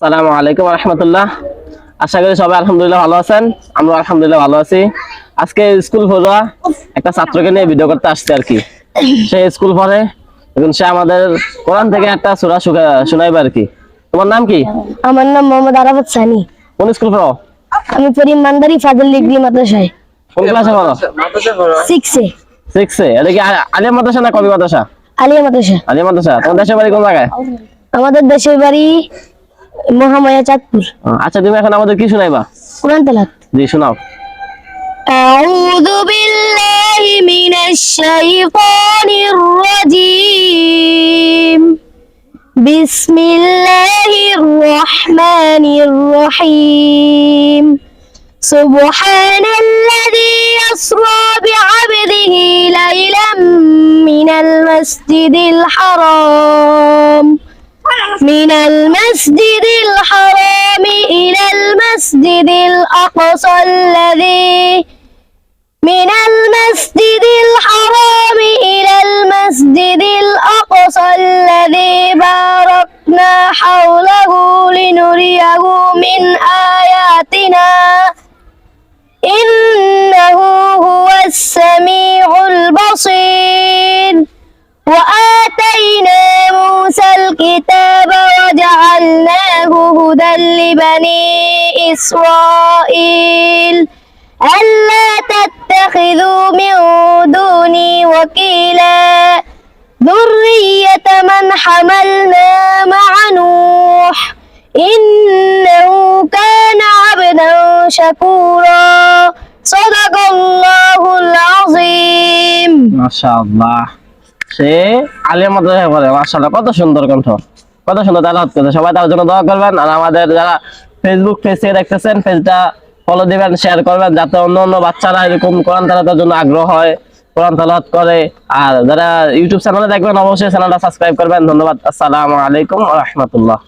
আসসালামু আলাইকুম রাহমাতুল্লাহ। আশা করি সবাই আলহামদুলিল্লাহ ভালো আছেন। আমরা আলহামদুলিল্লাহ ভালো আছি। আজকে স্কুল পড়ুয়া একটা ছাত্রকে নিয়ে ভিডিও করতে আসছে আর কি। সে স্কুল পড়ে, এখন সে আমাদের কোরআন থেকে একটা সূরা শোনাইবে আর কি। তোমার নাম কি? আমার নাম মোহাম্মদ আরাফাত সানি। কোন স্কুল পড়ো? আমি পড়ি মান্দারি ফাজিল ডিগ্রি মাদ্রাসায়। কোন ক্লাসে পড়ো? 6 এ। 6 এ। এটা কি আলিয়া মাদ্রাসা না কবি মাদ্রাসা? আলিয়া মাদ্রাসা। আলিয়া মাদ্রাসা। তোমার দেশের বাড়ি কোন জায়গায়? আমাদের দেশের বাড়ি মহামায়া চাঁদপুর। আচ্ছা, তুমি এখন আমাদের কি শোনাইবা? কোরআন তেলাওয়াত। জি, শোনাও। আউযু বিল্লাহি মিনাশ শাইতানির রাজীম। বিসমিল্লাহির রহমানির রহিম। সুবহানাল্লাযী আসরা বি'আবদিহি লাইলাম মিনাল মাসজিদিল হারাম من المسجد الحرام إلى المسجد الأقصى الذي من المسجد الحرام إلى المسجد الأقصى الذي باركنا حوله لنريه من آياتنا إنه هو السميع البصير وآتينا موسى الكتاب وجعلناه هدى لبني إسرائيل ألا تتخذوا من دوني وكيلا ذرية من حملنا مع نوح إنه كان عبدا شكورا صدق الله العظيم. মাশাআল্লাহ। সে আলিয়া মাদ্রাসায় পড়ে। মাশাআল্লাহ, কত সুন্দর কণ্ঠ, কত সুন্দর তেলাওয়াত করছে। সবাই তার জন্য দোয়া করবেন। আর আমাদের যারা ফেসবুক পেজে দেখতেছেন, পেজটা ফলো দিবেন, শেয়ার করবেন, যাতে অন্য অন্য বাচ্চারা এরকম কোরআন তেলাওয়াতের জন্য আগ্রহ হয়, কোরআন তেলাওয়াত করে। আর যারা ইউটিউব চ্যানেলে দেখবেন, অবশ্যই চ্যানেলটা সাবস্ক্রাইব করবেন। ধন্যবাদ। আসসালামু আলাইকুম ওয়া রাহমাতুল্লাহ।